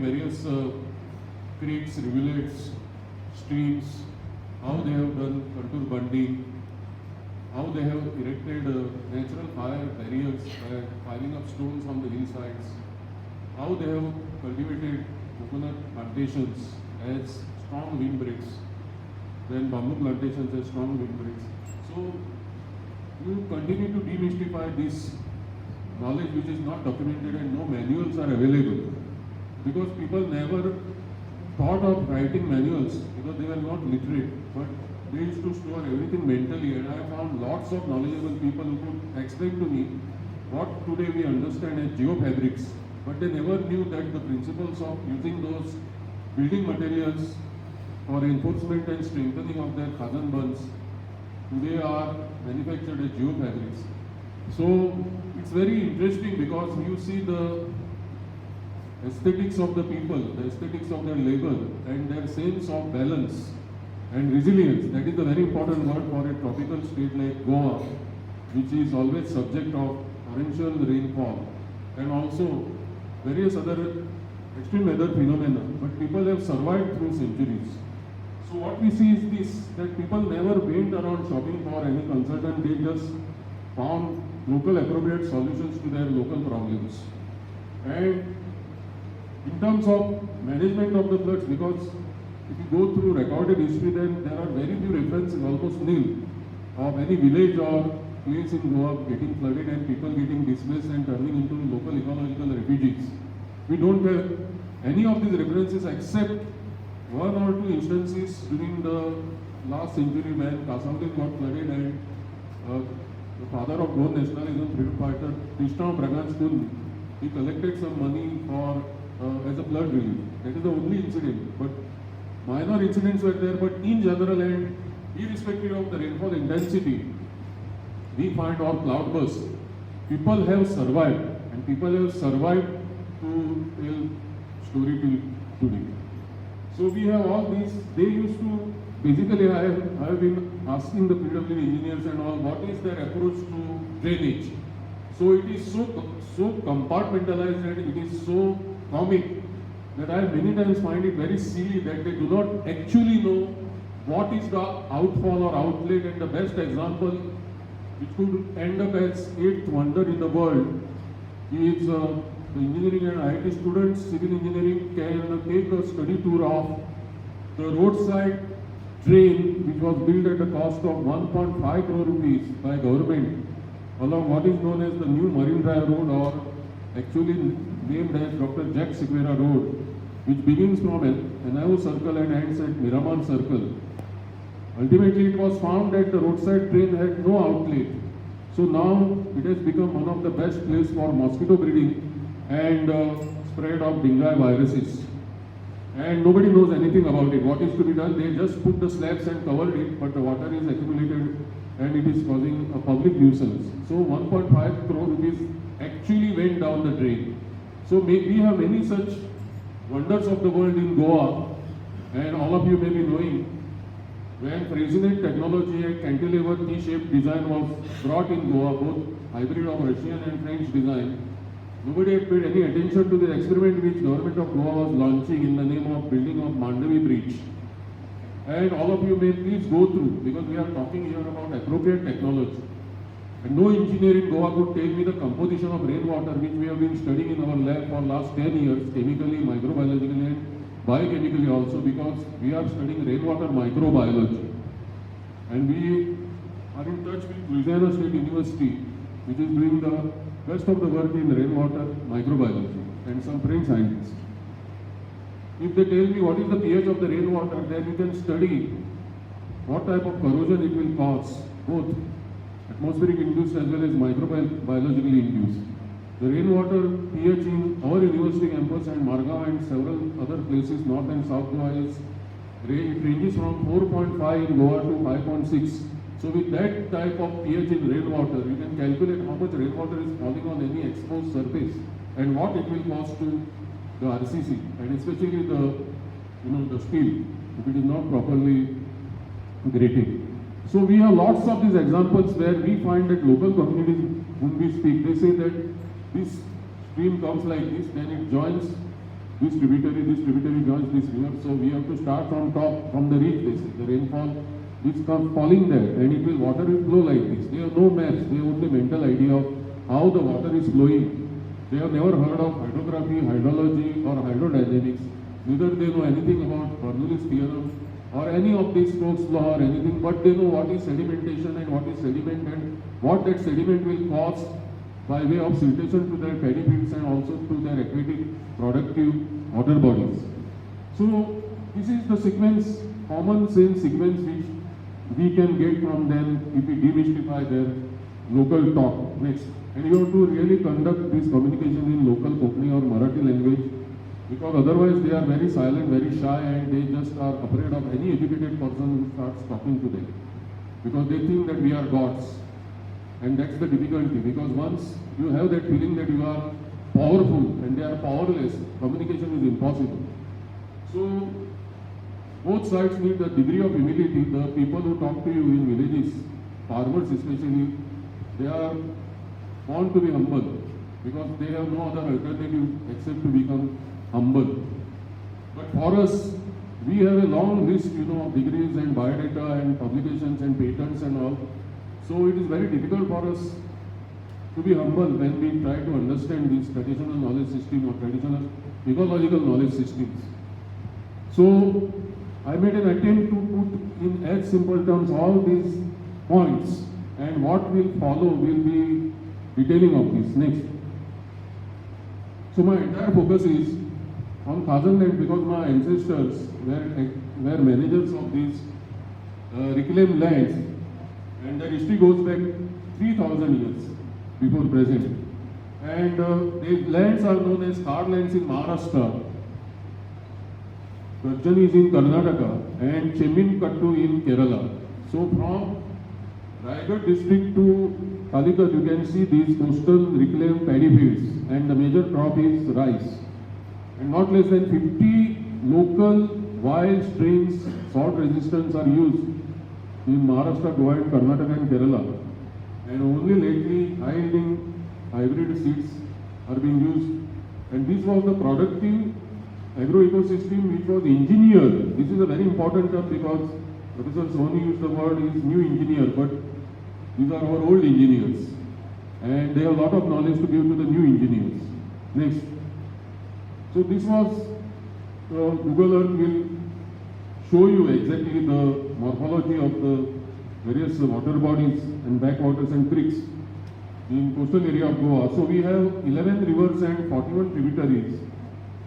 various creeks, rivulets, streams, how they have done contour bunding, how they have erected natural fire barriers by piling up stones on the hillsides, how they have cultivated coconut plantations as strong windbreaks, then bamboo plantations as strong windbreaks. So you continue to demystify this knowledge which is not documented and no manuals are available, because people never thought of writing manuals because they were not literate, but they used to store everything mentally, and I found lots of knowledgeable people who could explain to me what today we understand as geofabrics, but they never knew that the principles of using those building materials for enforcement and strengthening of their khadan buns today are manufactured as geofabrics. So it's very interesting because you see the aesthetics of the people, the aesthetics of their labor, and their sense of balance and resilience. That is a very important word for a tropical state like Goa, which is always subject of torrential rainfall and also various other extreme weather phenomena. But people have survived through centuries. So what we see is this, that people never went around shopping for any consultant, they just found local appropriate solutions to their local problems. And in terms of management of the floods, because if you go through recorded history, then there are very few references, almost nil, of any village or place in Goa getting flooded and people getting displaced and turning into local ecological refugees. We don't have any of these references except one or two instances during the last century when Kasavuddin got flooded and the father of Goan nationalism, freedom fighter, Krishna Braganskun, he collected some money for as a flood relief. That is the only incident. But minor incidents were there, but in general and irrespective of the rainfall intensity, we find our cloudbursts. People have survived, and people have survived to tell story till today. So we have all these. They used to basically. I have been asking the PWD engineers and all, what is their approach to drainage? So it is so compartmentalized and it is so comic that I many times find it very silly that they do not actually know what is the outfall or outlet. And the best example, which could end up as 8th wonder in the world, is the engineering and IT students, civil engineering, can take a study tour of the roadside drain which was built at a cost of 1.5 crore rupees by government along what is known as the new Marine Drive Road, or actually named as Dr. Jack Sequeira Road, which begins from Anao Circle and ends at Miraman Circle. Ultimately, it was found that the roadside drain had no outlet. So now it has become one of the best places for mosquito breeding and spread of dengue viruses. And nobody knows anything about it. What is to be done? They just put the slabs and covered it, but the water is accumulated and it is causing a public nuisance. So 1.5 crore rupees actually went down the drain. So we have many such wonders of the world in Goa, and all of you may be knowing when President technology and cantilever T-shaped design was brought in Goa, both hybrid of Russian and French design, nobody had paid any attention to the experiment which government of Goa was launching in the name of building of Mandavi Bridge. And all of you may please go through, because we are talking here about appropriate technology. And no engineer in Goa could tell me the composition of rainwater, which we have been studying in our lab for last 10 years, chemically, microbiologically, and biochemically also, because we are studying rainwater microbiology. And we are in touch with Louisiana State University, which is doing the best of the work in rainwater microbiology, and some French scientists. If they tell me what is the pH of the rainwater, then you can study what type of corrosion it will cause, both atmospheric induced as well as microbiologically induced. The rainwater pH in our university campus and Margao and several other places, north and south Goa, it ranges from 4.5 in Goa to 5.6. So with that type of pH in rainwater, you can calculate how much rainwater is falling on any exposed surface and what it will cause to the RCC, and especially the steel, if it is not properly graded. So we have lots of these examples where we find that local communities, when we speak, they say that this stream comes like this, then it joins this tributary joins this river. So we have to start from top, from the ridge basically. The rainfall is falling there and it will, water will flow like this. They have no maps, they have only mental idea of how the water is flowing. They have never heard of hydrography, hydrology or hydrodynamics. Neither they know anything about Bernoulli's theorem or any of these Stokes' law or anything, but they know what is sedimentation and what is sediment and what that sediment will cause by way of siltation to their paddy fields and also to their aquatic productive water bodies. So this is the sequence, common sense sequence which we can get from them if we demystify their local talk. Next. And you have to really conduct this communication in local Konkani or Marathi language, because otherwise they are very silent, very shy, and they just are afraid of any educated person who starts talking to them, because they think that we are gods. And that's the difficulty, because once you have that feeling that you are powerful and they are powerless, communication is impossible. So both sides need a degree of humility. The people who talk to you in villages, farmers especially, they are born to be humble, because they have no other alternative except to become humble. But for us, we have a long list, of degrees and biodata and publications and patents and all. So it is very difficult for us to be humble when we try to understand this traditional knowledge system or traditional ecological knowledge systems. So I made an attempt to put in as simple terms all these points, and what will follow will be detailing of this. Next. So my entire focus is on Khazan land, because my ancestors were managers of these reclaimed lands, and their history goes back 3,000 years before present. And the lands are known as Khar lands in Maharashtra, Garjan is in Karnataka, and Chemminkattu in Kerala. So from Raigad district to Calicut, you can see these coastal reclaimed paddy fields, and the major crop is rice. And not less than 50 local wild strains, salt resistance, are used in Maharashtra, Goa, and Karnataka and Kerala. And only lately high-yielding hybrid seeds are being used. And this was the productive agro-ecosystem which was engineered. This is a very important term, because Professor Soni used the word is new engineer, but these are our old engineers. And they have a lot of knowledge to give to the new engineers. Next. So this was, Google Earth will show you exactly the morphology of the various water bodies and backwaters and creeks in coastal area of Goa. So we have 11 rivers and 41 tributaries.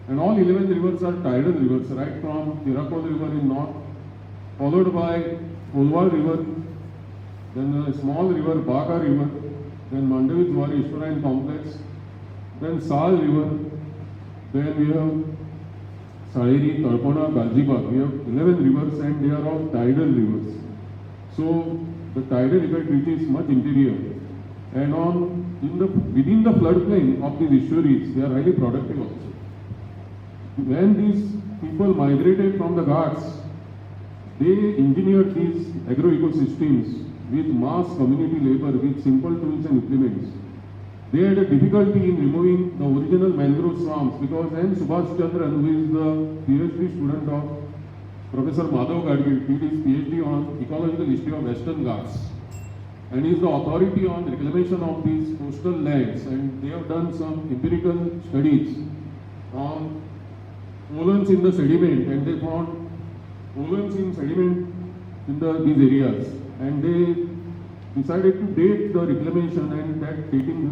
And all 11 rivers are tidal rivers, right from Tirakol River in north, followed by Kolwar River, then a small river, Baga River, then Mandavijwari Ishwarine Complex, then Sal River, then we have Saleri, Tarpana, Gazibag. We have 11 rivers and they are all tidal rivers. So the tidal effect reaches much interior. And within the floodplain of these estuaries, they are highly productive also. When these people migrated from the Ghats, they engineered these agro-ecosystems with mass community labor, with simple tools and implements. They had a difficulty in removing the original mangrove swamps, because N. Subhash Chandran, who is the PhD student of Professor Madhav Gadgil, did his PhD on ecological history of Western Ghats, and is the authority on reclamation of these coastal lands, and they have done some empirical studies on pollens in the sediment, and they found pollens in sediment in these areas, and they decided to date the reclamation, and that dating